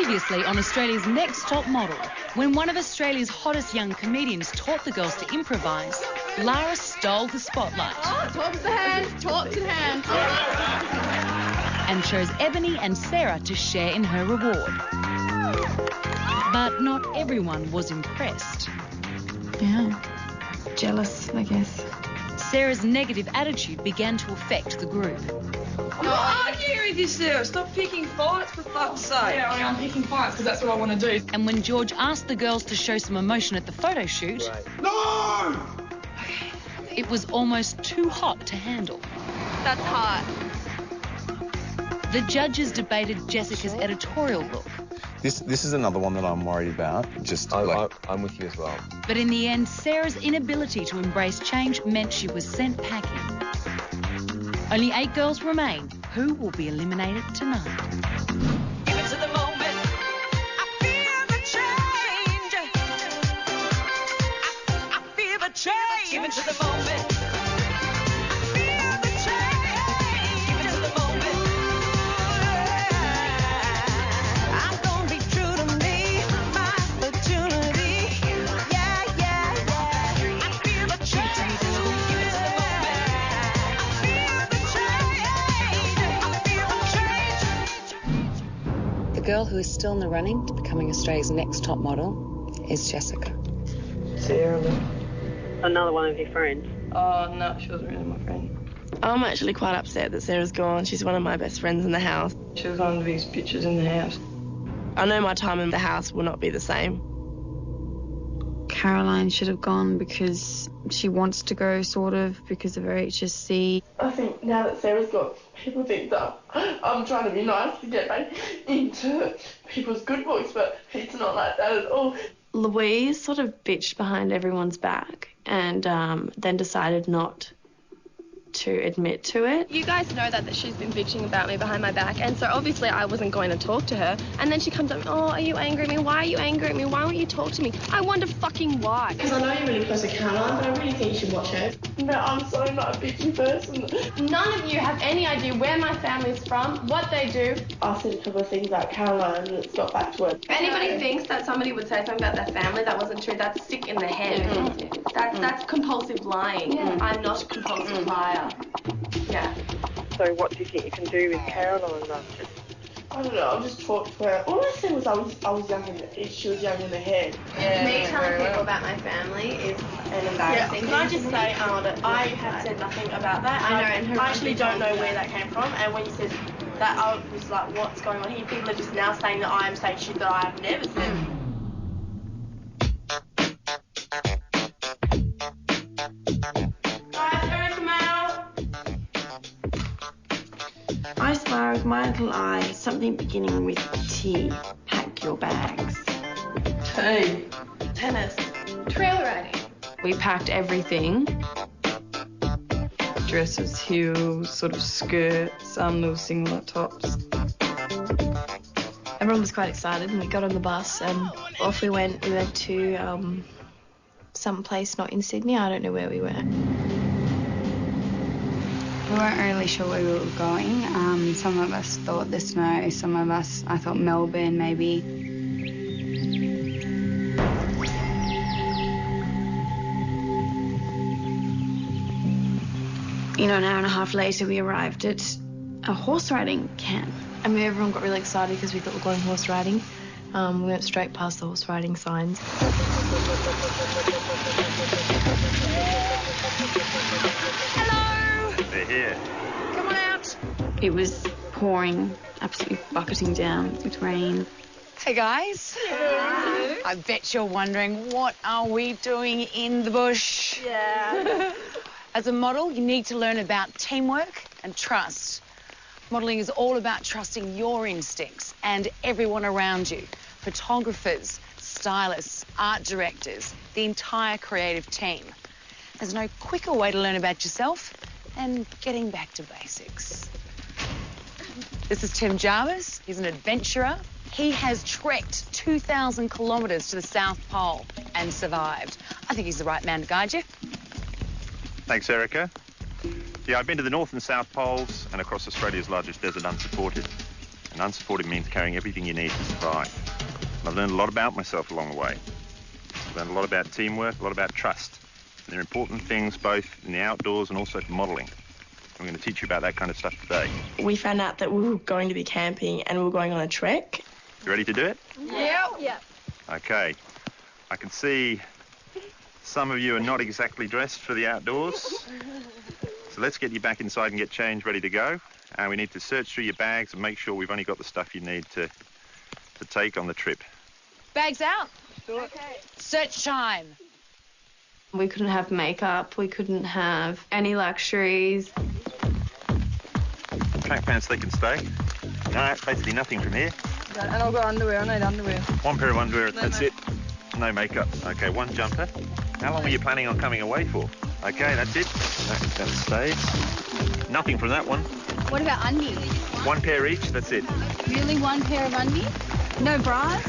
Previously on Australia's Next Top Model, when one of Australia's hottest young comedians taught the girls to improvise, Lara stole the spotlight. Oh, talks to hand, talks to hand. And chose Ebony and Sarah to share in her reward. But not everyone was impressed. Yeah, jealous, I guess. Sarah's negative attitude began to affect the group. I'm not arguing with you, Sarah. Stop picking fights, for fuck's sake. Yeah, I am picking fights because that's what I want to do. And when George asked the girls to show some emotion at the photo shoot... No! It was almost too hot to handle. That's hot. The judges debated Jessica's editorial look. This is another one that I'm worried about. I'm with you as well. But in the end, Sarah's inability to embrace change meant she was sent packing. Only 8 girls remain. Who will be eliminated tonight? Give it to the moment. I feel the change. I feel the change. Give it to the moment. I feel the change. Give it to the moment. I'm gonna be true to me. My opportunity. Yeah, yeah, yeah. I feel the change. Give it to the moment. The girl who is still in the running to becoming Australia's next top model is Jessica. Sarah. Another one of your friends? Oh, no, she wasn't really my friend. I'm actually quite upset that Sarah's gone. She's one of my best friends in the house. She was one of these bitches in the house. I know my time in the house will not be the same. Caroline should have gone because she wants to go, sort of, because of her HSC. I think now that Sarah's gone, people think that I'm trying to be nice to get back into people's good books, but it's not like that at all. Louise sort of bitched behind everyone's back and then decided not to admit to it. You guys know that she's been bitching about me behind my back, and so obviously I wasn't going to talk to her. And then she comes up, oh, are you angry at me? Why are you angry at me? Why won't you talk to me? I wonder fucking why. Because I know you're really close to Caroline, but I really think you should watch her. No, I'm so not a bitchy person. None of you have any idea where my family's from, what they do. I said a couple of things about Caroline and it's got back to her. If anybody thinks that somebody would say something about their family that wasn't true, that's sick in the head. That's compulsive lying. I'm not a compulsive liar. Yeah. So what do you think you can do with Caroline? I don't know, I'll just talk to her. All I said was I was young she was young in the head. Yeah, me telling people about my family is an embarrassing thing. Can I just say, that I have said nothing about that. I know, and I actually don't know where that came from, and when you said that, I was like, what's going on here? People are just now saying that I am saying shit that I have never said. I swear with my little eye, something beginning with T. Pack your bags. Hey. Tennis. Trail riding. We packed everything. Dresses, heels, sort of skirts, some little singlet tops. Everyone was quite excited and we got on the bus and off we went. We went to some place not in Sydney. I don't know where we were. We weren't really sure where we were going. Some of us thought the snow, some of us, I thought Melbourne maybe. You know, an hour and a half later we arrived at a horse riding camp. And everyone got really excited because we thought we were going horse riding. We went straight past the horse riding signs. They're here. Come on out. It was pouring, absolutely bucketing down with rain. Hey guys. Hello. I bet you're wondering, what are we doing in the bush? Yeah. As a model, you need to learn about teamwork and trust. Modelling is all about trusting your instincts and everyone around you. Photographers, stylists, art directors, the entire creative team. There's no quicker way to learn about yourself than getting back to basics. This is Tim Jarvis. He's an adventurer. He has trekked 2,000 kilometres to the South Pole and survived. I think he's the right man to guide you. Thanks, Erica. Yeah, I've been to the North and South Poles and across Australia's largest desert unsupported. And unsupported means carrying everything you need to survive. And I've learned a lot about myself along the way. I've learned a lot about teamwork, a lot about trust. And they're important things both in the outdoors and also for modelling. I'm going to teach you about that kind of stuff today. We found out that we were going to be camping and we were going on a trek. You ready to do it? Yeah. Okay. I can see some of you are not exactly dressed for the outdoors. So let's get you back inside and get changed, ready to go. And we need to search through your bags and make sure we've only got the stuff you need to take on the trip. Bags out. Okay. Search time. We couldn't have makeup, we couldn't have any luxuries. Track pants, they can stay. No, basically nothing from here. And I've got underwear. I need underwear. One pair of underwear, that's it. No makeup. Okay, one jumper. How long were you planning on coming away for? Okay, that's it. That stays. Nothing from that one. What about undies? One pair each, that's it. Really, one pair of undies? No bras?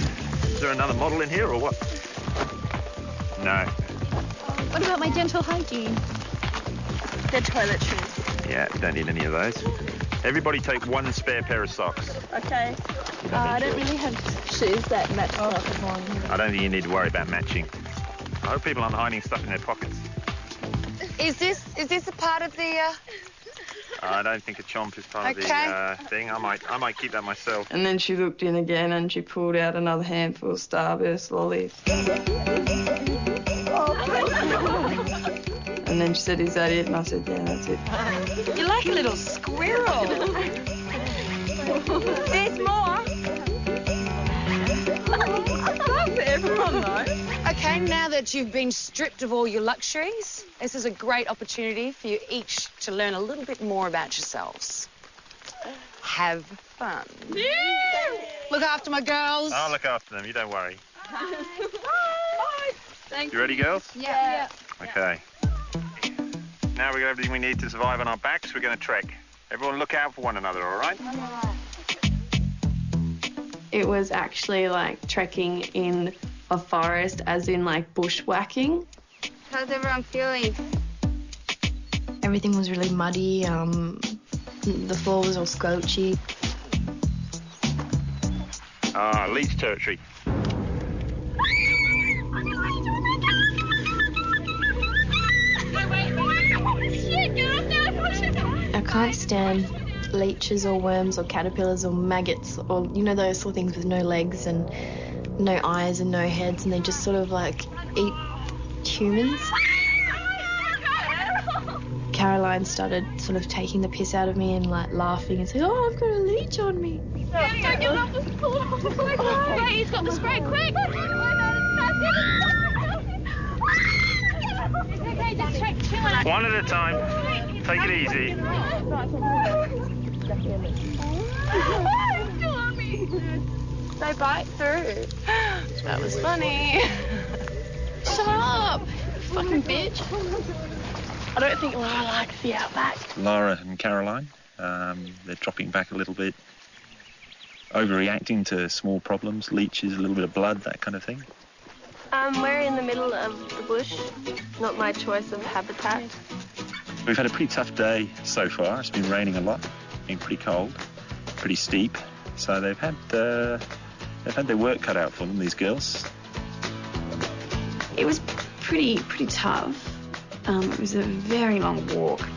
Is there another model in here or what? No. What about my dental hygiene? The toiletries. Yeah, don't need any of those. Everybody take one spare pair of socks. Okay. I don't really have shoes that match socks. I don't think you need to worry about matching. I hope people aren't hiding stuff in their pockets. Is this a part of the? I don't think a chomp is part of the thing. I might keep that myself. And then she looked in again and she pulled out another handful of Starburst lollies. And then she said, "Is that it?" And I said, "Yeah, that's it." You're like a little squirrel. There's more. That's for everyone, though. Okay, now that you've been stripped of all your luxuries, this is a great opportunity for you each to learn a little bit more about yourselves. Have fun. Yeah. Look after my girls. I'll look after them, you don't worry. Bye. Thank you. You ready, girls? Yeah. Okay. Now we've got everything we need to survive on our backs. We're going to trek. Everyone look out for one another, all right? It was actually like trekking in a forest, as in like bushwhacking. How's everyone feeling? Everything was really muddy. The floor was all squelchy. Leech territory. I can't stand leeches or worms or caterpillars or maggots or, you know, those sort of things with no legs and no eyes and no heads, and they just sort of like eat humans. Caroline started sort of taking the piss out of me and like laughing and saying, "Oh, I've got a leech on me." Don't get off the floor. Yeah, he's got the spray, quick. Okay, just check two. One at a time. Take it easy. Still on me. They bite through. That was funny. Shut up, fucking bitch. I don't think Laura likes the outback. Laura and Caroline, they're dropping back a little bit, overreacting to small problems, leeches, a little bit of blood, that kind of thing. We're in the middle of the bush. Not my choice of habitat. We've had a pretty tough day so far. It's been raining a lot, been pretty cold, pretty steep. So they've had their work cut out for them, these girls. It was pretty tough. It was a very long walk.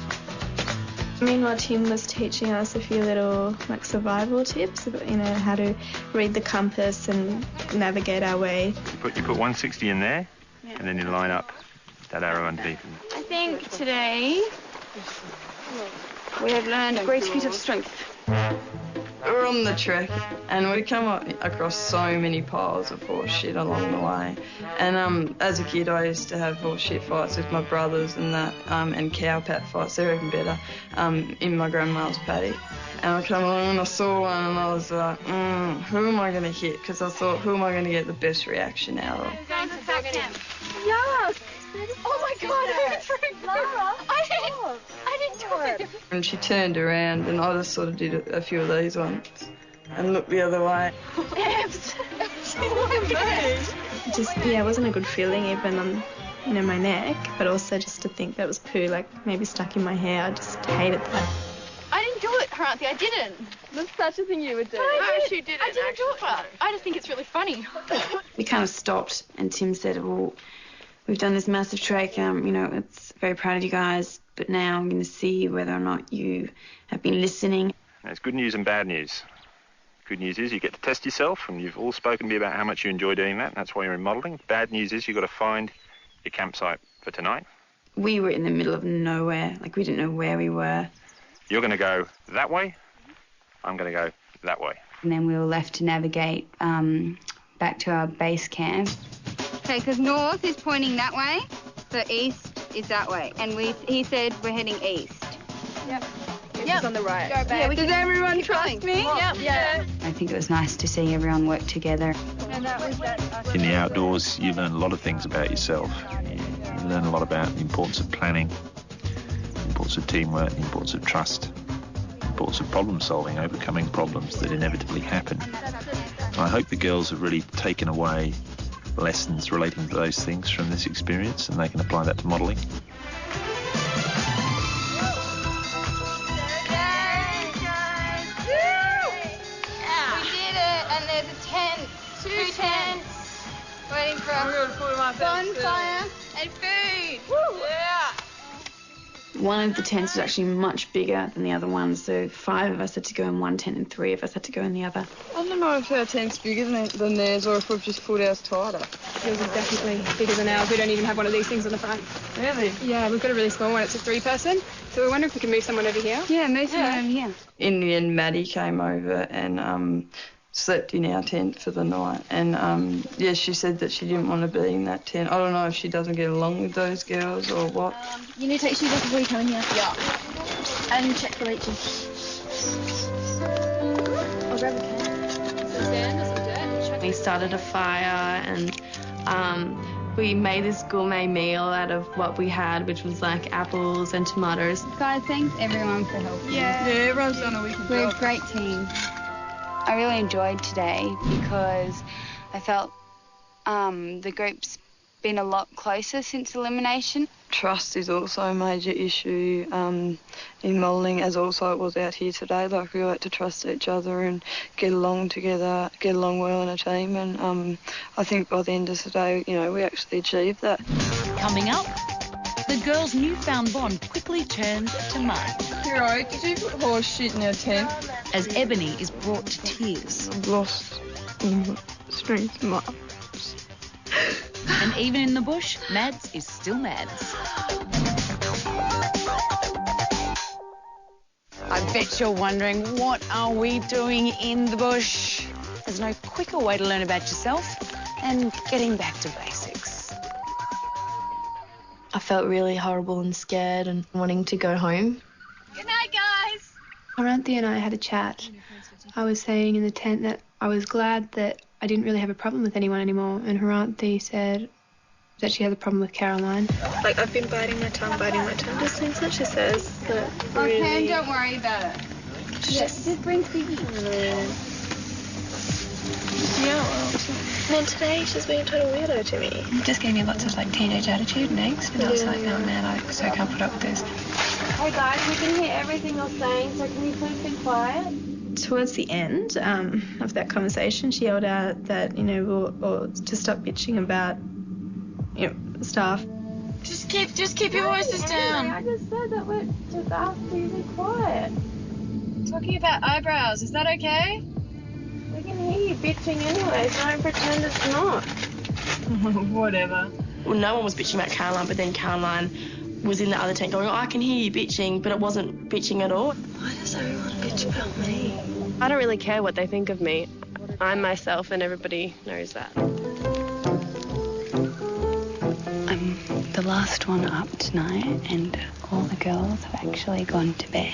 Meanwhile, Tim was teaching us a few little like survival tips about, you know, how to read the compass and navigate our way. You put 160 in there, and then you line up that arrow underneath. I think today we have learned a great feat of strength. We're on the trek and we come across so many piles of horse shit along the way. And as a kid, I used to have horse shit fights with my brothers and that, and cow pat fights, they're even better, in my grandma's paddock. And I come along and I saw one and I was like, who am I going to hit? Because I thought, who am I going to get the best reaction out of? Yes! Oh my God, Laura! I didn't do it. And she turned around and I just sort of did a few of these ones and looked the other way. Just, yeah, it wasn't a good feeling even on, you know, my neck, but also just to think that it was poo, like maybe stuck in my hair. I just hated that. I didn't do it. Haranthi, I didn't. That's such a thing you would do. She didn't. I didn't do it. I just think it's really funny. We kind of stopped, and Tim said, well, we've done this massive trek, you know, it's very proud of you guys, but now I'm going to see whether or not you have been listening. There's good news and bad news. Good news is you get to test yourself, and you've all spoken to me about how much you enjoy doing that, and that's why you're in modelling. Bad news is you've got to find your campsite for tonight. We were in the middle of nowhere, like we didn't know where we were. You're going to go that way, I'm going to go that way. And then we were left to navigate back to our base camp. Okay, because north is pointing that way, so east is that way. And he said we're heading east. Yep. Yep. On the right. Go back. Yeah, does everyone trust me? Yep. Yeah. I think it was nice to see everyone work together. In the outdoors, you learn a lot of things about yourself. You learn a lot about the importance of planning, the importance of teamwork, the importance of trust, the importance of problem solving, overcoming problems that inevitably happen. And I hope the girls have really taken away lessons relating to those things from this experience, and they can apply that to modelling. Two tents waiting for us. Bonfire and food. Woo! Yeah. One of the tents was actually much bigger than the other one, so 5 of us had to go in one tent and 3 of us had to go in the other. I don't know if our tent's bigger than theirs or if we've just pulled ours tighter. Yours is definitely bigger than ours. We don't even have one of these things on the front. Really? Yeah, we've got a really small one. It's a 3-person. So we wonder if we can move someone over here. Yeah, move someone over here. In the end, Maddie came over and slept in our tent for the night, and yeah, she said that she didn't want to be in that tent. I don't know if she doesn't get along with those girls or what. You need to take shoes off before you come in here. Yeah. And check for leeches. I'll grab a can. We started a fire and we made this gourmet meal out of what we had, which was like apples and tomatoes. Guys, thanks everyone for helping. Yeah, everyone's done a wicked job. We're a great team. I really enjoyed today because I felt the group's been a lot closer since elimination. Trust is also a major issue in modelling, as also it was out here today. Like, we like to trust each other and get along together, get along well in a team, and I think by the end of today, you know, we actually achieved that. Coming up, the girls' newfound bond quickly turns to mud. Hero, did you put horse shit in our tent? As Ebony is brought to tears. I've lost strength in my arms. And even in the bush, Mads is still Mads. I bet you're wondering, what are we doing in the bush? There's no quicker way to learn about yourself than getting back to basics. I felt really horrible and scared and wanting to go home. Good night, guys. Haranthi and I had a chat. I was saying in the tent that I was glad that I didn't really have a problem with anyone anymore, and Haranthi said that she had a problem with Caroline. Like, I've been biting my tongue, just things that she says that really... Okay, don't worry about it. Just bring Siggy. Yeah, well, and then today she's being a total weirdo to me. It just gave me lots of, like, teenage attitude and angst, and I was like, oh, man, I so can't put up with this. Hey, guys, we can hear everything you're saying, so can you please be quiet? Towards the end of that conversation, she yelled out that, you know, or to stop bitching about, you know, stuff. Just keep your voices down. I just said that we're just asking you to be quiet. Talking about eyebrows, is that okay? We can hear you bitching anyway, so don't pretend it's not. Whatever. Well, no one was bitching about Caroline, but then Caroline was in the other tent going, oh, I can hear you bitching, but it wasn't bitching at all. Why does everyone bitch about me? I don't really care what they think of me. I'm myself and everybody knows that. I'm the last one up tonight, and all the girls have actually gone to bed.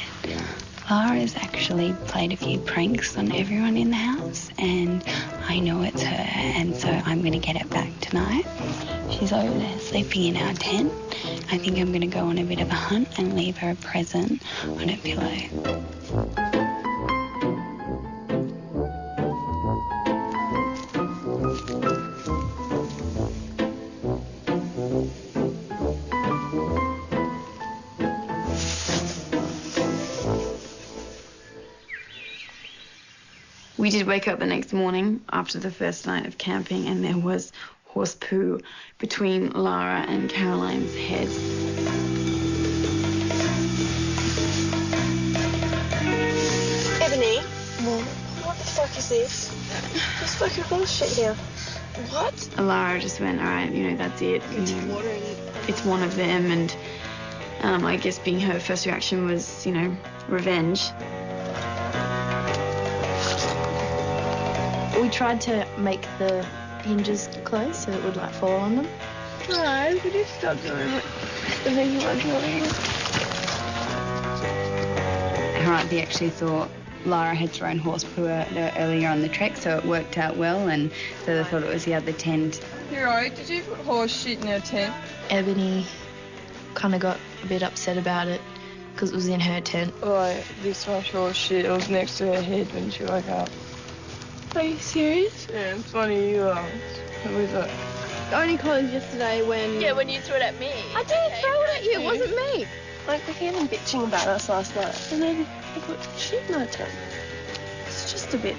Lara's actually played a few pranks on everyone in the house, and I know it's her, and so I'm going to get it back tonight. She's over there sleeping in our tent. I think I'm going to go on a bit of a hunt and leave her a present on her pillow. We did wake up the next morning after the first night of camping and there was horse poo between Lara and Caroline's heads. Ebony, what the fuck is this? There's fucking horse shit here. What? Lara just went, all right, you know, that's it. It's one of them, and I guess being her first reaction was, you know, revenge. We tried to make the hinges close so it would like fall on them. No, could you stop doing what the thing you were doing? Her auntie actually thought Lara had thrown horse poo at her earlier on the trek, so it worked out well, and so they thought it was the other tent. You're right, did you put horse shit in our tent? Ebony kind of got a bit upset about it because it was in her tent. Like, this much horse shit, it was next to her head when she woke up. Are you serious? Yeah, it's funny you who is it? Only cause yesterday when... Yeah, when you threw it at me. I didn't throw it at you, it wasn't me. Like, they came in bitching about us last night, and then they put shit in my tent. It's just a bit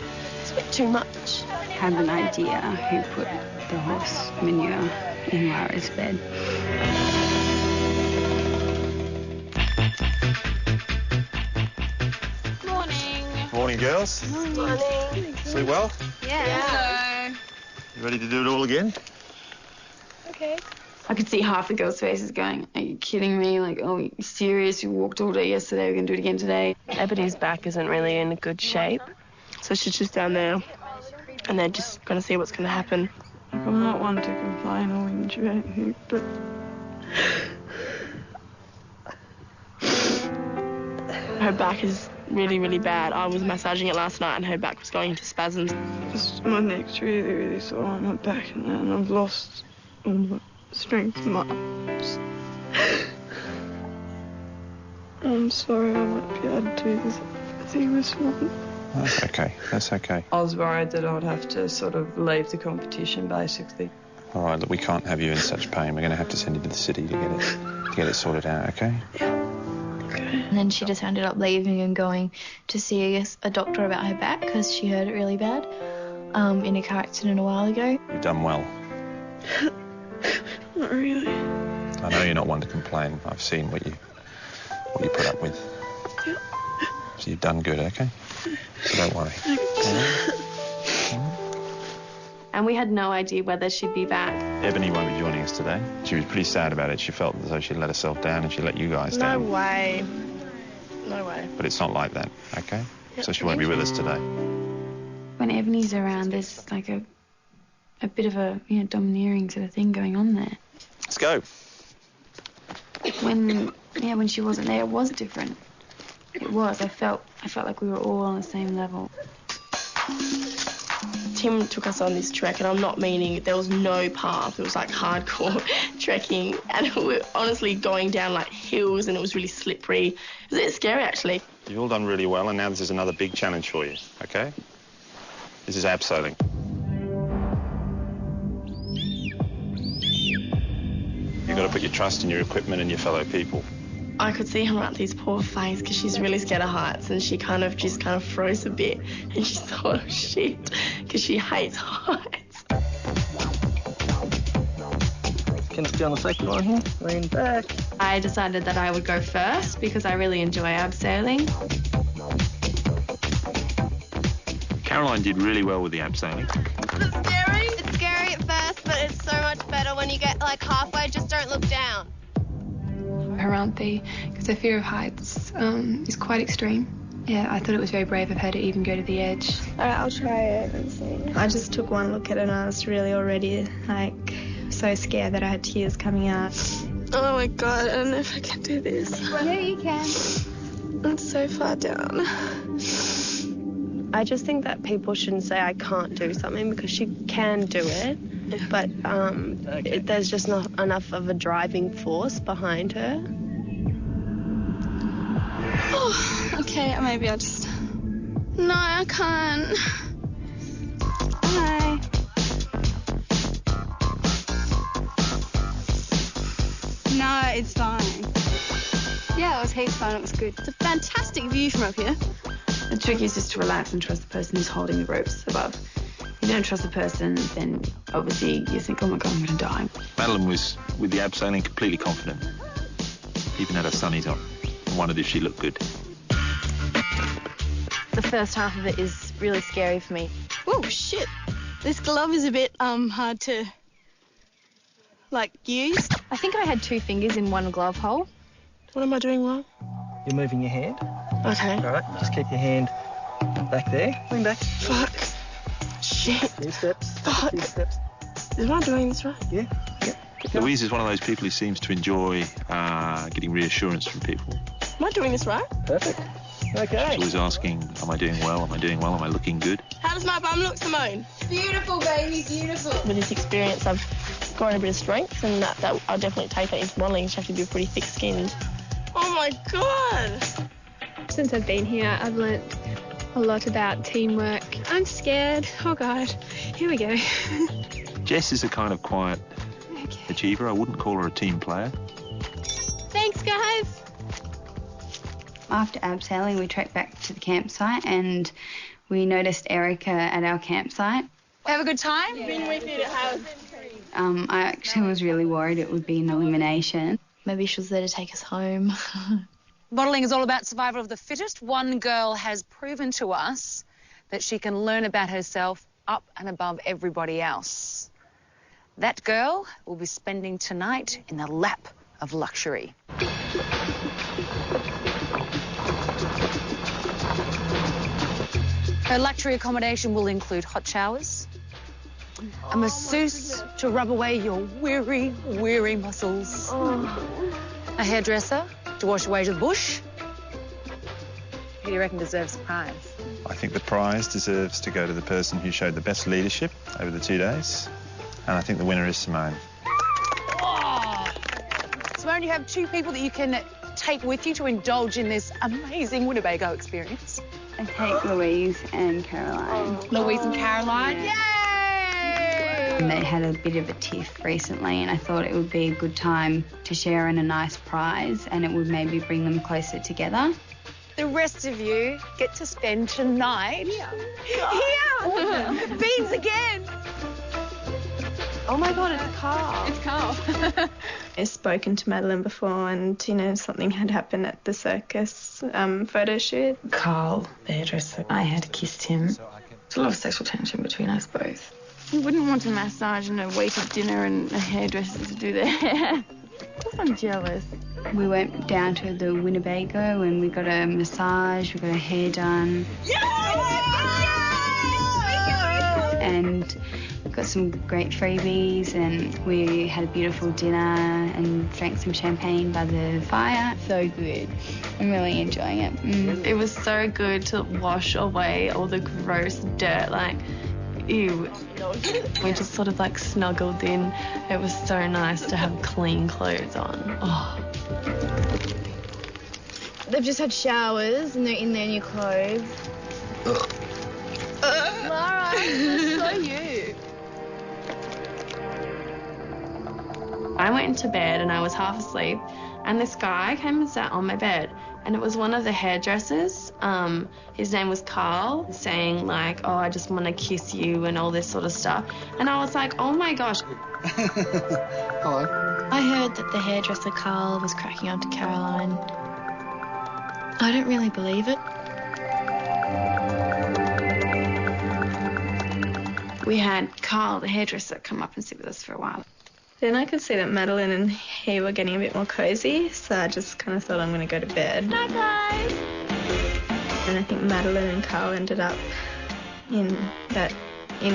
too much. Had an idea who put the horse manure in Lara's bed. Morning, girls. Morning. Sleep well? Yeah. You ready to do it all again? Okay. I could see half the girls' faces going, are you kidding me? Like, oh, you serious? You walked all day yesterday, we're going to do it again today. Ebony's back isn't really in good shape, so she's just down there, and they're just going to see what's going to happen. Like, I'm not one to complain or whinge about anything, but... Her back is really, really bad. I was massaging it last night and her back was going into spasms. My neck's really, really sore on my back and I've lost all my strength in my arms. I'm sorry I won't be able to do this thing this morning. That's okay. That's okay. I was worried that I'd have to sort of leave the competition, basically. All right, look, we can't have you in such pain. We're going to have to send you to the city to get it sorted out, okay? And then she just ended up leaving and going to see a doctor about her back because she hurt it really bad in a car accident a while ago. You've done well. Not really. I know you're not one to complain. I've seen what you put up with. So you've done good, okay? So don't worry. And we had no idea whether she'd be back. Ebony won't be joining us today. She was pretty sad about it. She felt as though she'd let herself down and she let you guys down. No way. No way. But it's not like that, okay? So she won't be with us today. When Ebony's around, there's like a bit of a, you know, domineering sort of thing going on there. Let's go. When she wasn't there, it was different. It was. I felt like we were all on the same level. Tim took us on this trek, and I'm not meaning there was no path. It was like hardcore trekking, and we were honestly going down like hills, and it was really slippery. It was a bit scary, actually. You've all done really well, and now this is another big challenge for you, okay? This is abseiling. You've got to put your trust in your equipment and your fellow people. I could see her auntie's poor face because she's really scared of heights, and she kind of froze a bit, and she thought, oh shit, because she hates heights. Can you on the second one here? Lean back. I decided that I would go first because I really enjoy abseiling. Caroline did really well with the abseiling. It's scary. It's scary at first, but it's so much better when you get like halfway. Just don't look down. Her auntie, because her fear of heights is quite extreme. Yeah, I thought it was very brave of her to even go to the edge. All right, I'll try it and see. I just took one look at it and I was really already like so scared that I had tears coming out. Oh my God, I don't know if I can do this. Yeah, you can. It's so far down. I just think that people shouldn't say I can't do something because she can do it, but there's just not enough of a driving force behind her. Oh, okay, maybe I'll just... No, I can't. Hi. No, it's fine. Yeah, it was heaps fun. It was good. It's a fantastic view from up here. The trick is just to relax and trust the person who's holding the ropes above. If you don't trust the person, then obviously you think, oh my God, I'm going to die. Madeline was, with the abseiling, completely confident. Even had her sunnies on and wondered if she looked good. The first half of it is really scary for me. Oh, shit. This glove is a bit hard to, use. I think I had 2 fingers in one glove hole. What am I doing wrong? You're moving your hand. Okay. All right, just keep your hand back there. Lean back. Fuck. Shit. A few steps. Fuck. A few steps. Am I doing this right? Yeah. Louise is one of those people who seems to enjoy getting reassurance from people. Am I doing this right? Perfect. Okay. She's always asking, am I doing well? Am I doing well? Am I looking good? How does my bum look, Simone? Beautiful, baby, beautiful. With this experience, I've grown a bit of strength, and that I'll definitely take that into modelling. You have to be pretty thick-skinned. Oh, my God. Since I've been here, I've learnt a lot about teamwork. I'm scared. Oh, God. Here we go. Jess is a kind of quiet achiever. I wouldn't call her a team player. Thanks, guys. After abseiling, we trekked back to the campsite and we noticed Erica at our campsite. Have a good time? Been with you to have. I actually was really worried it would be an elimination. Maybe she was there to take us home. Modelling is all about survival of the fittest. One girl has proven to us that she can learn about herself up and above everybody else. That girl will be spending tonight in the lap of luxury. Her luxury accommodation will include hot showers, a masseuse to rub away your weary, weary muscles, a hairdresser to wash away the bush. Who do you reckon deserves the prize? I think the prize deserves to go to the person who showed the best leadership over the 2 days. And I think the winner is Simone. Oh. Simone, you have 2 people that you can take with you to indulge in this amazing Winnebago experience. I take Louise and Caroline. Louise and Caroline, yay! And they had a bit of a tiff recently and I thought it would be a good time to share in a nice prize and it would maybe bring them closer together. The rest of you get to spend tonight here. Beans again. Oh my God, it's Carl. It's Carl. I've spoken to Madeline before and, something had happened at the circus photo shoot. Carl, the hairdresser, I had kissed him. There's a lot of sexual tension between us both. You wouldn't want a massage and a weighted dinner and a hairdresser to do their hair. Of course I'm jealous. We went down to the Winnebago and we got a massage, we got a hair done. And got some great freebies and we had a beautiful dinner and drank some champagne by the fire. So good. I'm really enjoying it. It was so good to wash away all the gross dirt, ew. We just sort of snuggled in. It was so nice to have clean clothes on. Oh. They've just had showers and they're in their new clothes. Lara, that's so you. I went into bed and I was half asleep and this guy came and sat on my bed and it was one of the hairdressers. His name was Carl, saying oh, I just want to kiss you and all this sort of stuff. And I was like, oh my gosh. Hello. I heard that the hairdresser Carl was cracking up to Caroline. I don't really believe it. We had Carl, the hairdresser, come up and sit with us for a while. Then I could see that Madeline and he were getting a bit more cozy, so I just kind of thought I'm going to go to bed. Bye, guys. And I think Madeline and Carl ended up in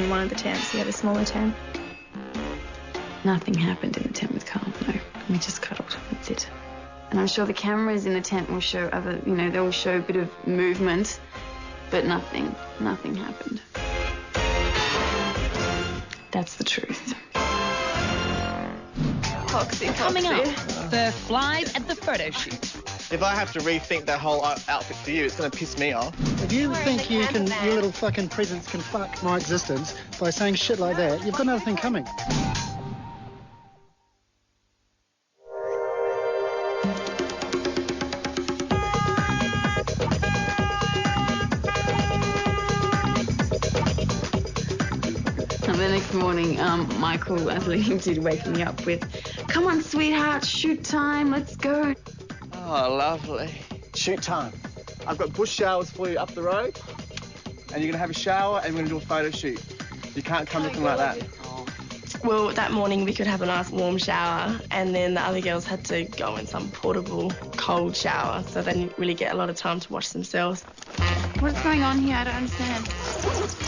one of the tents, the smaller tent. Nothing happened in the tent with Carl, no. We just cuddled, that's it. And I'm sure the cameras in the tent will show they will show a bit of movement, but nothing happened. That's the truth. Coming up, the flies at the photo shoot. If I have to rethink that whole outfit for you, it's going to piss me off. If you think your little fucking presence can fuck my existence by saying shit like that, you've got another thing coming. this morning, Michael actually did wake me up with, "Come on, sweetheart, shoot time, let's go." Oh, lovely. Shoot time. I've got bush showers for you up the road, and you're going to have a shower and we're going to do a photo shoot. You can't come looking like that. Well, that morning we could have a nice warm shower, and then the other girls had to go in some portable cold shower, so they didn't really get a lot of time to wash themselves. What's going on here? I don't understand.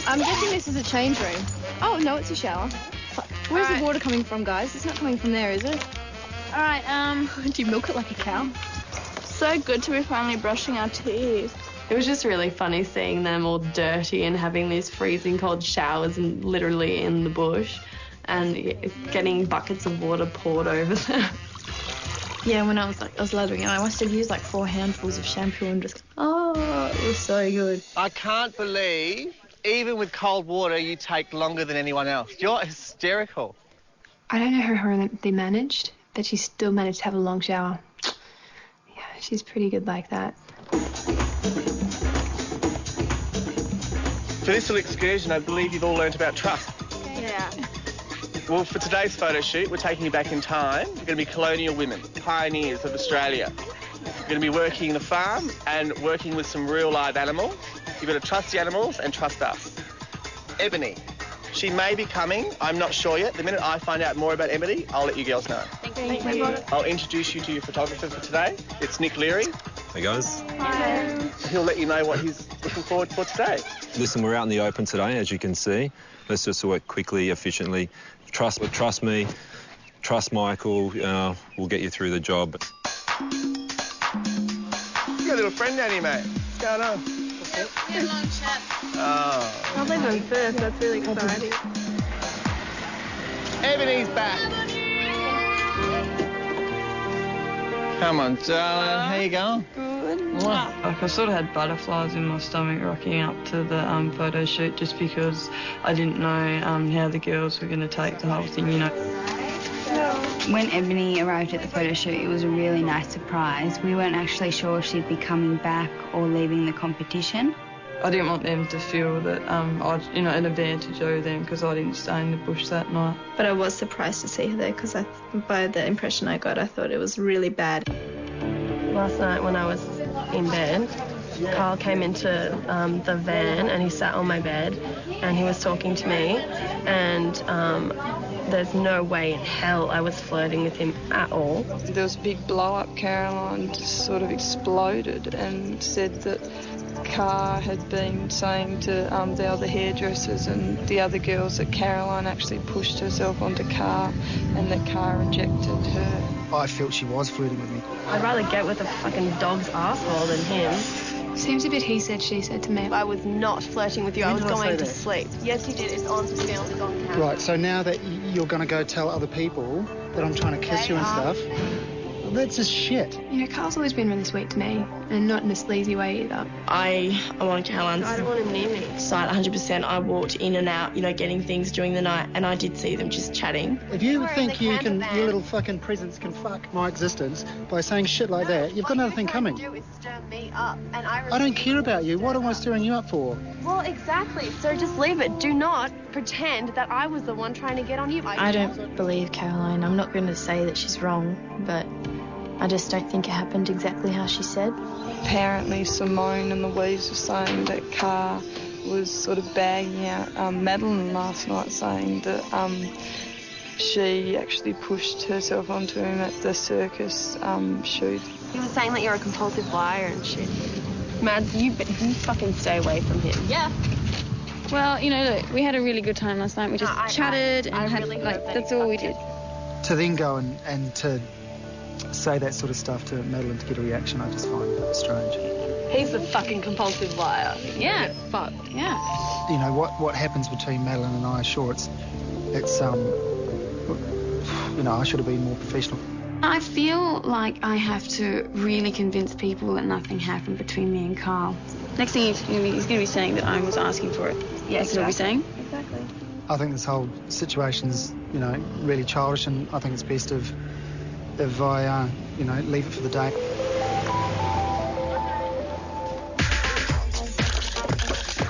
I'm guessing this is a change room. Oh, no, it's a shower. Where's the water coming from, guys? It's not coming from there, is it? All right, Do you milk it like a cow? So good to be finally brushing our teeth. It was just really funny seeing them all dirty and having these freezing cold showers and literally in the bush and getting buckets of water poured over them. Yeah, when I was lathering, I must have used like 4 handfuls of shampoo and just, oh, it was so good. I can't believe, even with cold water, you take longer than anyone else. You're hysterical. I don't know how they managed, but she still managed to have a long shower. Yeah, she's pretty good like that. For this little excursion, I believe you've all learnt about trust. Yeah. Well, for today's photo shoot, we're taking you back in time. You're going to be colonial women, pioneers of Australia. You're going to be working the farm and working with some real live animals. You've got to trust the animals and trust us. Ebony. She may be coming. I'm not sure yet. The minute I find out more about Ebony, I'll let you girls know. Thank you. I'll introduce you to your photographer for today. It's Nick Leary. Hey guys. Hi. He'll let you know what he's looking forward for today. Listen, we're out in the open today, as you can see. Let's just work quickly, efficiently. Trust me, trust Michael. We'll get you through the job. You got a little friend down here, mate. What's going on? Yeah, long chat. Oh. I'll leave them first. That's really exciting. Ebony's back. Come on, darling. How you going? Good. Like, I sort of had butterflies in my stomach rocking up to the photo shoot just because I didn't know how the girls were going to take the whole thing, you know. When Ebony arrived at the photo shoot, it was a really nice surprise. We weren't actually sure if she'd be coming back or leaving the competition. I didn't want them to feel that I'd, an advantage over them because I didn't stay in the bush that night. But I was surprised to see her there because by the impression I got, I thought it was really bad. Last night when I was in bed, Carl came into the van and he sat on my bed and he was talking to me, and there's no way in hell I was flirting with him at all. There was a big blow-up. Caroline just sort of exploded and said that Car had been saying to the other hairdressers and the other girls that Caroline actually pushed herself onto Car and that Car rejected her. I felt she was flirting with me. I'd rather get with a fucking dog's asshole than him. Seems a bit he said, she said to me. I was not flirting with you. I was going to sleep. Yes, you did. It's on film. It's on camera. Right, so now that you're going to go tell other people that I'm trying to kiss you and stuff, well, that's just shit. You know, Carl's always been really sweet to me, and not in a sleazy way either. I want Caroline's I don't want him near me. side 100%. I walked in and out, getting things during the night, and I did see them just chatting. If you think your little fucking presence can fuck my existence by saying shit like that, you've got another thing coming. Do is stir me up, and I don't care about you. What am I stirring you up for? Well, exactly. So just leave it. Do not pretend that I was the one trying to get on you. I don't believe Caroline. I'm not going to say that she's wrong, but I just don't think it happened exactly how she said. Apparently Simone and Louise were saying that Car was sort of bagging out Madeline last night, saying that she actually pushed herself onto him at the circus shoot. He was saying that you're a compulsive liar and shit. Mads, you fucking stay away from him. Yeah. Well, look, we had a really good time last night. We just chatted and had, that's all we did. To then go and to say that sort of stuff to Madeline to get a reaction, I just find that strange. He's the fucking compulsive liar. Yeah. Fuck. Yeah. You know, what happens between Madeline and I, sure, it's I should have been more professional. I feel like I have to really convince people that nothing happened between me and Carl. Next thing he's going to be saying that I was asking for it. Yes, that's what he'll be saying. Exactly. I think this whole situation's, really childish, and I think it's best if I, leave it for the day.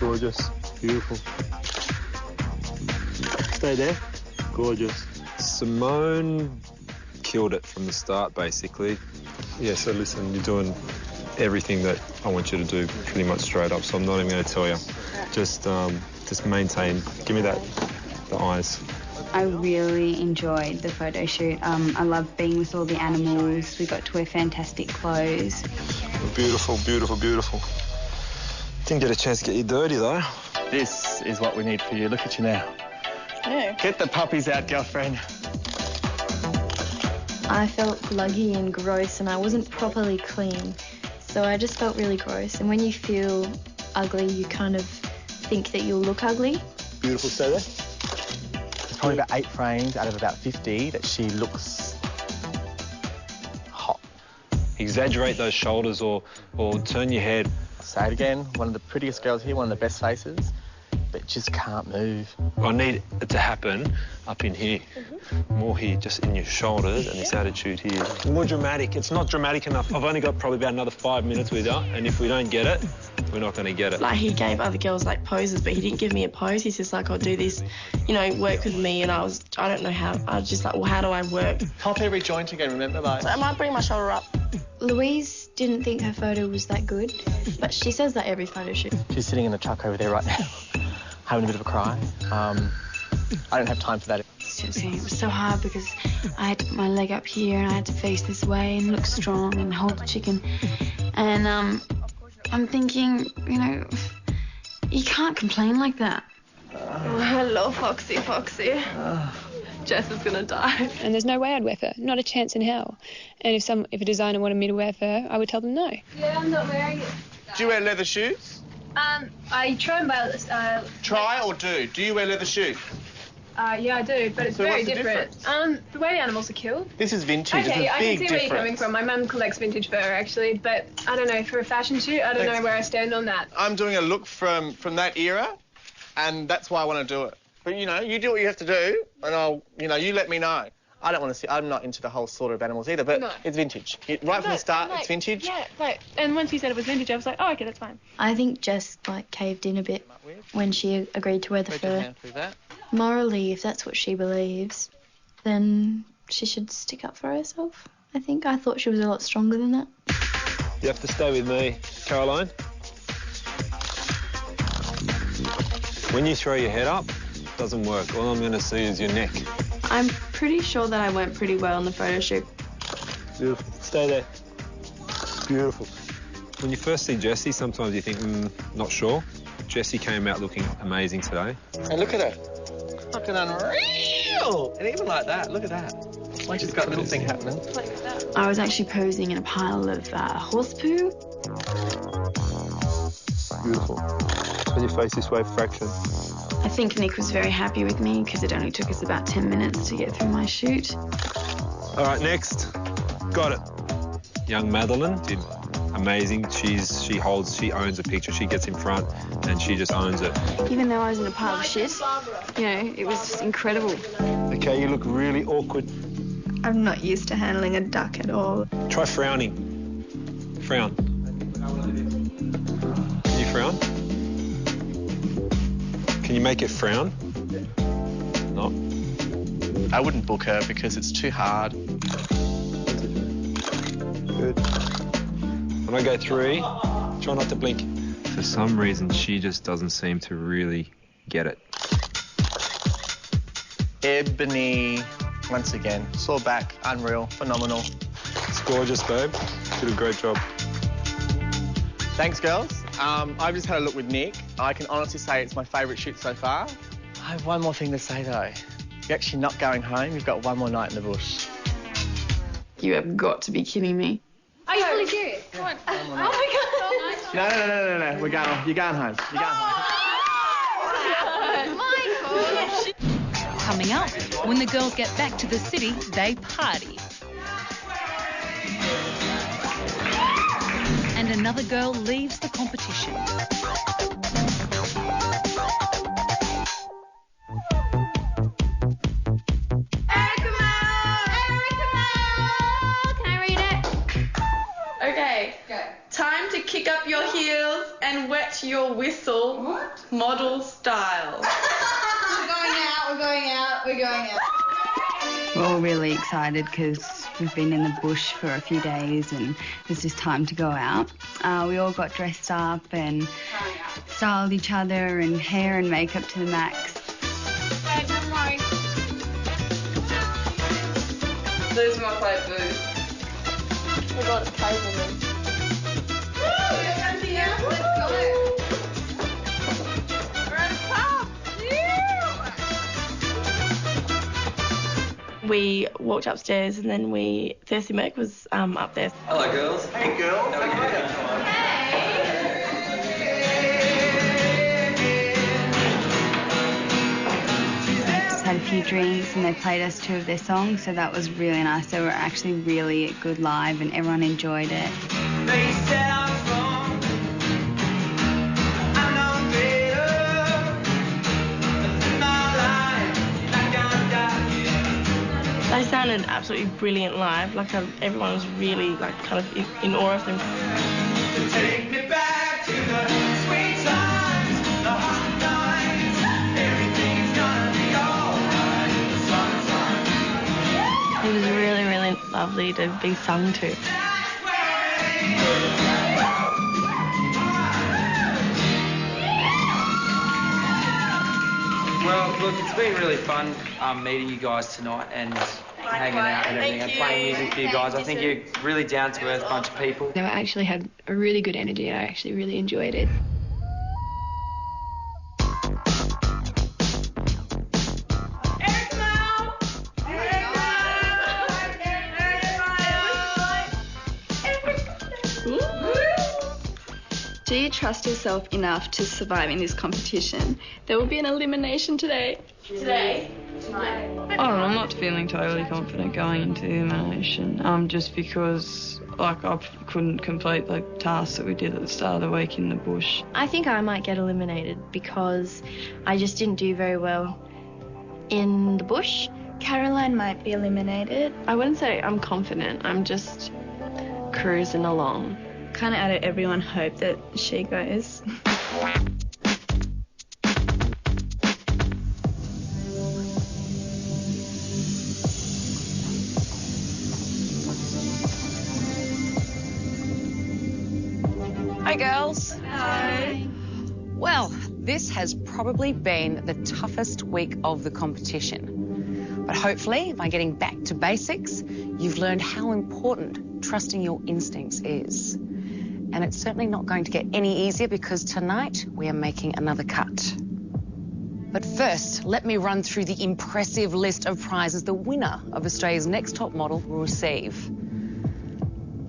Gorgeous, beautiful. Stay there. Gorgeous. Simone killed it from the start, basically. Yeah, so listen, you're doing everything that I want you to do pretty much straight up, so I'm not even going to tell you. Just maintain. Give me the eyes. I really enjoyed the photo shoot. I loved being with all the animals. We got to wear fantastic clothes. Beautiful, beautiful, beautiful. Didn't get a chance to get you dirty, though. This is what we need for you. Look at you now. Yeah. Get the puppies out, girlfriend. I felt gluggy and gross and I wasn't properly clean. So I just felt really gross. And when you feel ugly, you kind of think that you'll look ugly. Beautiful, stay there. There's probably about 8 frames out of about 50 that she looks hot. Exaggerate those shoulders or turn your head. Say it again, one of the prettiest girls here, one of the best faces, but just can't move. I need it to happen up in here. More here, just in your shoulders and this attitude here. More dramatic. It's not dramatic enough. I've only got probably about another 5 minutes with you, and if we don't get it, we're not going to get it. Like, he gave other girls, like, poses, but he didn't give me a pose. He's just like, I'll do this, you know, work with me, and I don't know how. I was just like, well, how do I work? Pop every joint again, remember, like... So am I bringing my shoulder up? Louise didn't think her photo was that good, but she says that every photo shoot. She's sitting in the truck over there right now, having a bit of a cry. I don't have time for that. It was so hard because I had to put my leg up here and I had to face this way and look strong and hold the chicken. And I'm thinking, you know, you can't complain like that. Oh, hello, Foxy. Jess is gonna die. And there's no way I'd wear fur, not a chance in hell. And if a designer wanted me to wear fur, I would tell them no. Yeah, I'm not wearing it. Do you wear leather shoes? I try and buy this. Try or do? Do you wear leather shoes? Yeah, I do, but it's So very what's the different. The way the animals are killed. This is vintage. Okay, There's a I big can see where you're coming difference. from. My mum collects vintage fur, actually, but I don't know, for a fashion shoot, I don't know where I stand on that. I'm doing a look from that era, and that's why I want to do it. But, you know, you do what you have to do, and you let me know. I don't want to see... I'm not into the whole slaughter of animals either, but it's vintage. Right from the start, it's vintage. Yeah, right. And once you said it was vintage, I was like, oh, okay, that's fine. I think Jess, like, caved in a bit when she agreed to wear the fur. Morally, if that's what she believes, then she should stick up for herself. I thought she was a lot stronger than that. You have to stay with me, Caroline. When you throw your head up, it doesn't work. All I'm going to see is your neck. I'm pretty sure that I went pretty well on the photo shoot. Beautiful. Stay there. Beautiful. When you first see Jessie, sometimes you think, not sure. Jessie came out looking amazing today. And look at her. Fucking unreal! And even like that, look at that. Like she's got a little thing happening. I was actually posing in a pile of horse poo. Beautiful. Turn your face this way, fraction. I think Nick was very happy with me because it only took us about 10 minutes to get through my shoot. All right, next. Got it. Young Madeline did amazing. She owns a picture. She gets in front and she just owns it. Even though I was in a pile of shit, you know, it was just incredible. Okay, you look really awkward. I'm not used to handling a duck at all. Try frowning. Frown. Can you frown? Can you make it frown? No. I wouldn't book her because it's too hard. Good. When I go 3, try not to blink. For some reason, she just doesn't seem to really get it. Ebony, once again. Sore back, unreal, phenomenal. It's gorgeous, babe. Did a great job. Thanks, girls. I've just had a look with Nick. I can honestly say it's my favourite shoot so far. I have one more thing to say, though. You're actually not going home. You've got one more night in the bush. You have got to be kidding me. Are you really serious? Come on. Oh, my God. No. We're going. You're going home. You're going home. Michael. Coming up, when the girls get back to the city, they party. And another girl leaves the competition. Okay, time to kick up your heels and wet your whistle, model style. We're going out. I'm going out. We're going out. We're all really excited because we've been in the bush for a few days and it's just time to go out. We all got dressed up and styled each other and hair and makeup to the max. There's my plate food. We got a table then. We walked upstairs and then Thirsty Merc was up there. Hello, girls. Hey, girls. How are Just had a few drinks and they played us 2 of their songs, so that was really nice. They were actually really good live and everyone enjoyed it. They said I was wrong. I know better. In my life, like I'm dying. They sounded absolutely brilliant live. Like everyone was really kind of in awe of them. Take me back to the sweet times, the hot nights. Everything's gonna be alright in the summertime. It was really, really lovely to be sung to. Well, look, it's been really fun meeting you guys tonight and hanging out and everything and playing music for you guys. I think you're really down-to-earth bunch of people. They actually had a really good energy. I actually really enjoyed it. Do you trust yourself enough to survive in this competition? There will be an elimination today. Today? Tonight? Oh, I'm not feeling totally confident going into the elimination, just because I couldn't complete the tasks that we did at the start of the week in the bush. I think I might get eliminated because I just didn't do very well in the bush. Caroline might be eliminated. I wouldn't say I'm confident. I'm just cruising along. Kind of out of everyone hope that she goes. Hi, girls. Hi. Well, this has probably been the toughest week of the competition. But hopefully, by getting back to basics, you've learned how important trusting your instincts is. And it's certainly not going to get any easier because tonight we are making another cut. But first, let me run through the impressive list of prizes the winner of Australia's Next Top Model will receive.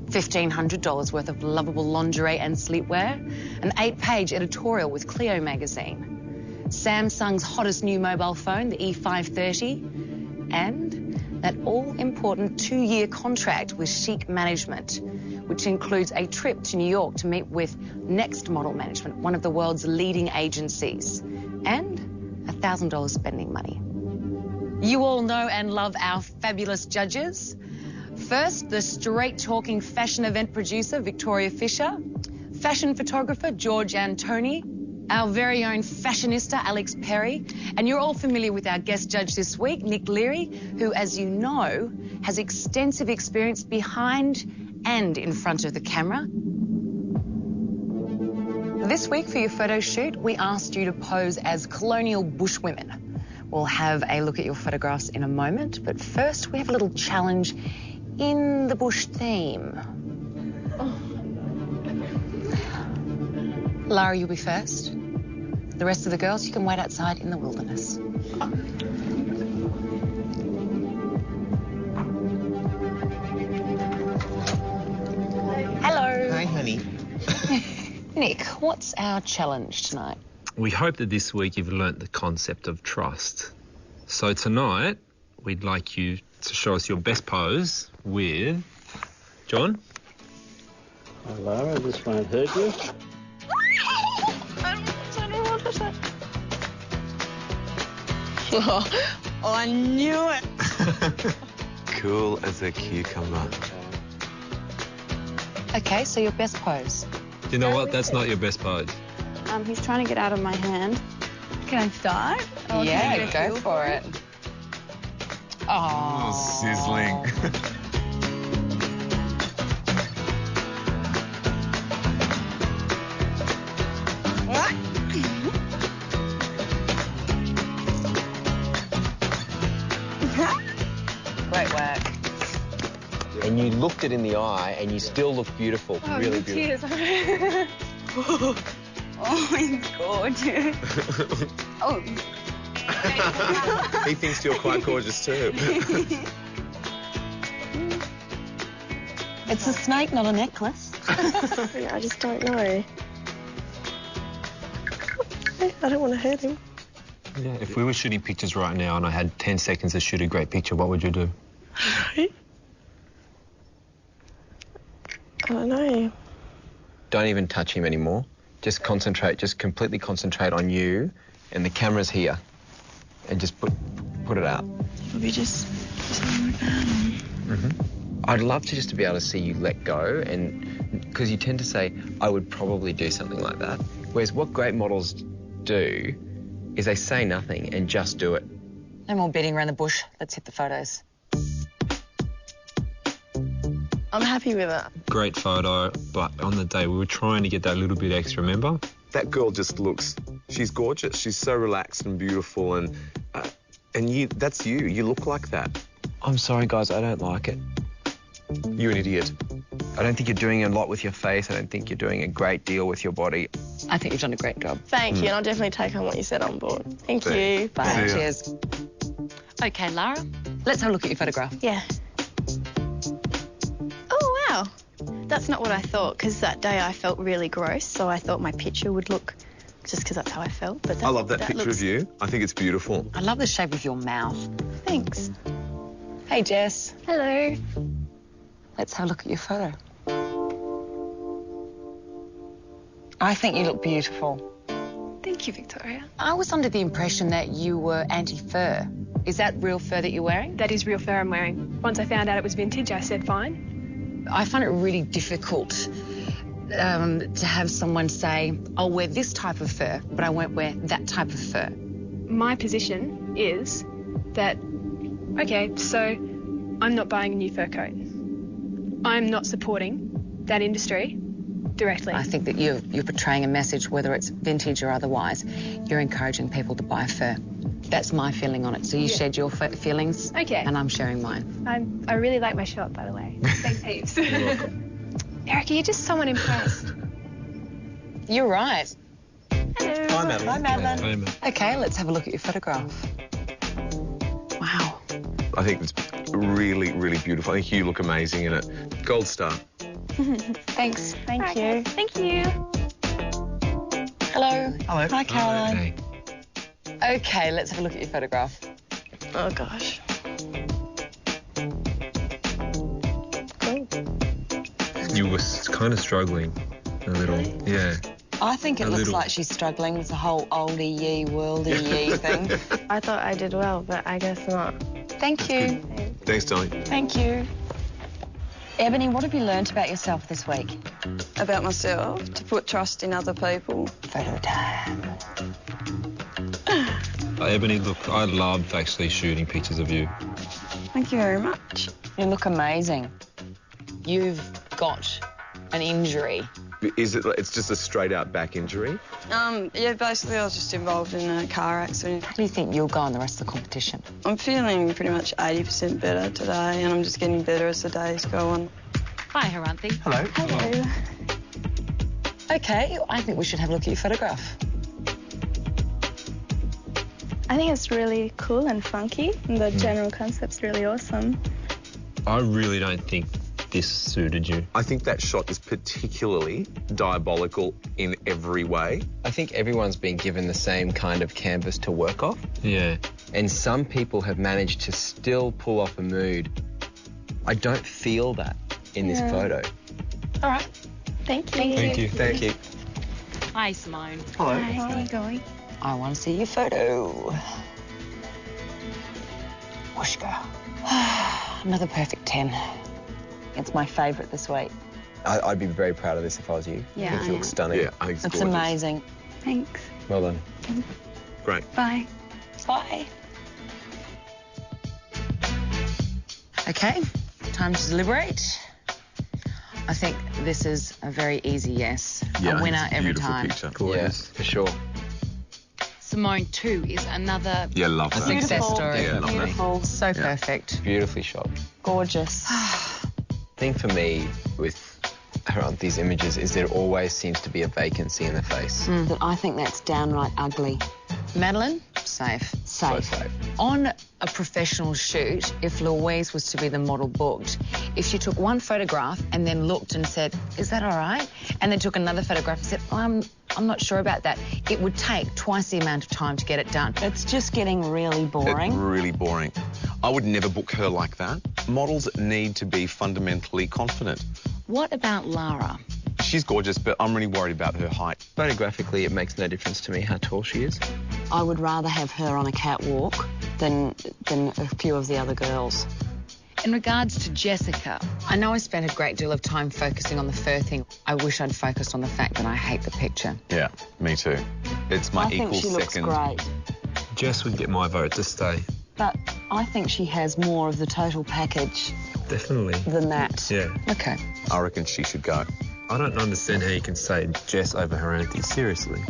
$1,500 worth of lovable lingerie and sleepwear, an 8-page editorial with Clio magazine, Samsung's hottest new mobile phone, the E530, and that all-important 2-year contract with Chic Management, which includes a trip to New York to meet with Next Model Management, one of the world's leading agencies, and $1,000 spending money. You all know and love our fabulous judges. First, the straight-talking fashion event producer, Victoria Fisher, fashion photographer, George Antoni, our very own fashionista, Alex Perry, and you're all familiar with our guest judge this week, Nick Leary, who, as you know, has extensive experience behind and in front of the camera. This week for your photo shoot, we asked you to pose as colonial bushwomen. We'll have a look at your photographs in a moment, but first we have a little challenge in the bush theme. Lara, you'll be first. The rest of the girls, you can wait outside in the wilderness. Hello. Hi, honey. Nick, what's our challenge tonight? We hope that this week you've learnt the concept of trust. So tonight, we'd like you to show us your best pose with John. Hi, Lara, this won't hurt you. Oh, I knew it. Cool as a cucumber. Okay, so your best pose. You know what? That's not your best pose. He's trying to get out of my hand. Can I start? Oh, Yeah, okay. go for it. Oh, sizzling. Great work. And you looked it in the eye and you still look beautiful. Oh, really the beautiful. tears. Oh, he's gorgeous. Oh. He thinks you're quite gorgeous too. It's a snake, not a necklace. Yeah, I just don't know. I don't want to hurt him. Yeah, if we were shooting pictures right now and I had 10 seconds to shoot a great picture, what would you do? I don't know. Don't even touch him anymore. Just concentrate, just completely concentrate on you and the camera's here. And just put it out. Maybe just something like that. I'd love to just to be able to see you let go, and because you tend to say, I would probably do something like that. Whereas what great models do is they say nothing and just do it. No more beating around the bush. Let's hit the photos. I'm happy with it. Great photo, but on the day we were trying to get that little bit extra, remember? That girl just looks, she's gorgeous. She's so relaxed and beautiful, and that's you. You look like that. I'm sorry, guys, I don't like it. You're an idiot. I don't think you're doing a lot with your face. I don't think you're doing a great deal with your body. I think you've done a great job. Thank you, and I'll definitely take on what you said on board. Thank you. Bye. Cheers. Okay, Lara, let's have a look at your photograph. Yeah. Oh, wow. That's not what I thought, because that day I felt really gross, so I thought my picture would look just because that's how I felt. But I love that picture looks... of you. I think it's beautiful. I love the shape of your mouth. Thanks. Hey, Jess. Hello. Let's have a look at your photo. I think you look beautiful. Thank you, Victoria. I was under the impression that you were anti-fur. Is that real fur that you're wearing? That is real fur I'm wearing. Once I found out it was vintage, I said fine. I find it really difficult to have someone say, I'll wear this type of fur, but I won't wear that type of fur. My position is that, okay, so I'm not buying a new fur coat. I'm not supporting that industry directly. I think that you're portraying a message, whether it's vintage or otherwise. You're encouraging people to buy fur. That's my feeling on it. So you shared your feelings, okay, and I'm sharing mine. I really like my shot, by the way. Thanks heaps. You're welcome. Erica, you're just someone impressed. You're right. Hello. Hi, Madeline. Hi, Madeline. Hey, man. Okay, let's have a look at your photograph. Wow. I think it's really, really beautiful. I think you look amazing in it. Gold star. Thanks. Thank you. Thank you. Hello. Hello. Hi, Caroline. Hey. Okay, let's have a look at your photograph. Oh, gosh. You were kind of struggling a little. Yeah. I think it A looks little. like she's struggling with the whole oldie ye, worldy ye thing. I thought I did well, but I guess not. Thank you. Thanks, darling. Thank you. Ebony, what have you learnt about yourself this week? About myself, to put trust in other people. Photo time. Ebony, look, I loved actually shooting pictures of you. Thank you very much. You look amazing. You've got an injury. Is it? It's just a straight out back injury. Yeah, basically I was just involved in a car accident. How do you think you'll go in the rest of the competition? I'm feeling pretty much 80% better today, and I'm just getting better as the days go on. Hi, Haranthi. Hello. Hello. Okay, I think we should have a look at your photograph. I think it's really cool and funky, and the general concept's really awesome. I really don't think this suited you. I think that shot is particularly diabolical in every way. I think everyone's been given the same kind of canvas to work off. Yeah. And some people have managed to still pull off a mood. I don't feel that in this photo. All right. Thank you. Thank you. Thank you. Hi, Simone. Hello. Hi, how are you going? I want to see your photo. Whoosh, girl. Another perfect 10. It's my favourite this week. I'd be very proud of this if I was you. Yeah, I think I you look am. stunning. Yeah, I think it's It's gorgeous. amazing. Thanks. Well done. Great. Bye. Bye. Okay, time to deliberate. I think this is a very easy yes. Yeah, a winner it's a every beautiful time. picture. Yes, for sure. Simone 2 is another Yeah, love that. success story. Yeah, love that. Beautiful, so perfect. Beautifully shot. Gorgeous. thing for me with these images is there always seems to be a vacancy in the face. But I think that's downright ugly. Madeline, safe. So safe. On a professional shoot, if Louise was to be the model booked, if she took one photograph and then looked and said, is that all right? And then took another photograph and said, I'm not sure about that, it would take twice the amount of time to get it done. It's just getting really boring. It's really boring. I would never book her like that. Models need to be fundamentally confident. What about Lara? She's gorgeous, but I'm really worried about her height. Photographically, it makes no difference to me how tall she is. I would rather have her on a catwalk than a few of the other girls. In regards to Jessica, I know I spent a great deal of time focusing on the fur thing. I wish I'd focused on the fact that I hate the picture. Yeah, me too. It's my equal I think she second. looks great. Jess would get my vote to stay. But I think she has more of the total package Definitely. than that. Yeah. Okay. I reckon she should go. I don't understand how you can say Jess over Haranthi, seriously.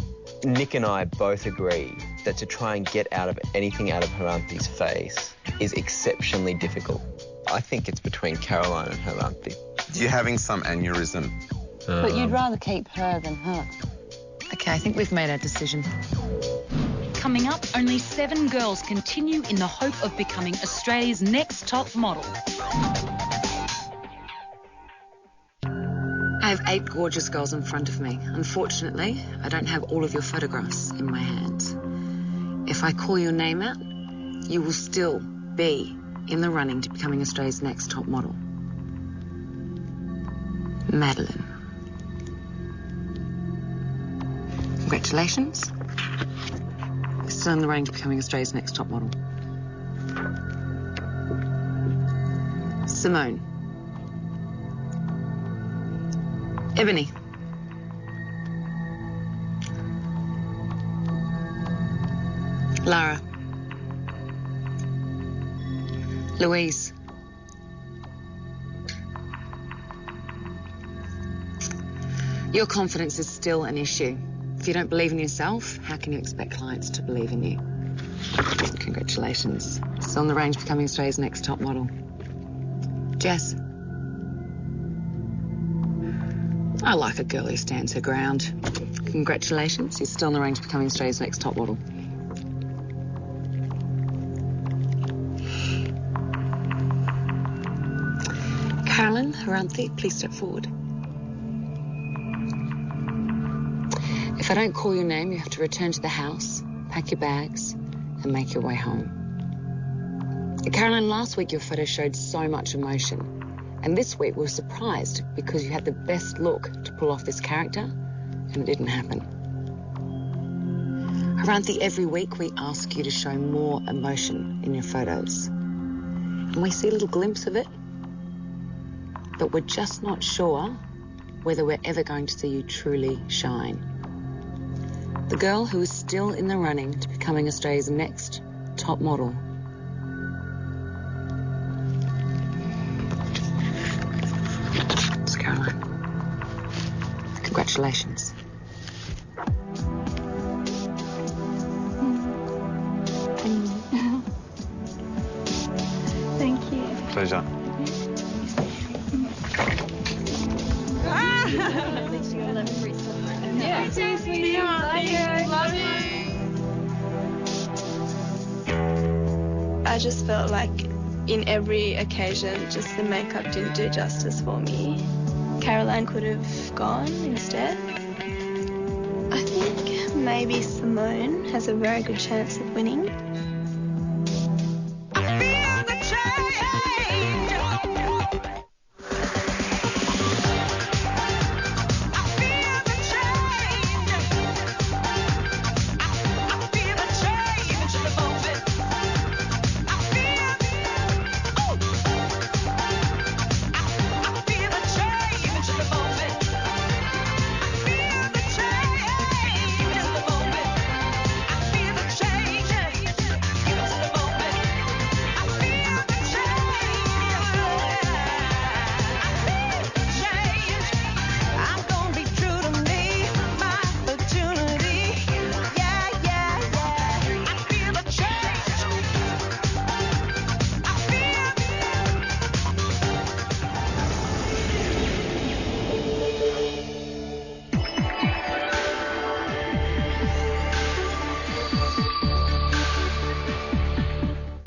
Nick and I both agree that to try and get anything out of Haranthi's face is exceptionally difficult. I think it's between Caroline and Haranthi. You're having some aneurysm. But you'd rather keep her than her. Okay, I think we've made our decision. Coming up, only 7 girls continue in the hope of becoming Australia's next top model. I have 8 gorgeous girls in front of me. Unfortunately, I don't have all of your photographs in my hands. If I call your name out, you will still be in the running to becoming Australia's next top model. Madeline. Congratulations. You're still in the running to becoming Australia's next top model. Simone. Ebony. Lara. Louise. Your confidence is still an issue. If you don't believe in yourself, how can you expect clients to believe in you? Congratulations. Still on the range becoming Australia's next top model. Jess. I like a girl who stands her ground. Congratulations, you're still on the range becoming Australia's next top model. Carolyn Haranthi, please step forward. If I don't call your name, you have to return to the house, pack your bags, and make your way home. Caroline, last week your photo showed so much emotion. And this week we were surprised because you had the best look to pull off this character, and it didn't happen. Haranthi, every week we ask you to show more emotion in your photos. And we see a little glimpse of it, but we're just not sure whether we're ever going to see you truly shine. The girl who is still in the running to becoming Australia's next top model. It's Caroline. Congratulations. Thank you. Pleasure. Yeah. See, sweetie. Love you. I just felt like in every occasion, just the makeup didn't do justice for me. Caroline could have gone instead. I think maybe Simone has a very good chance of winning.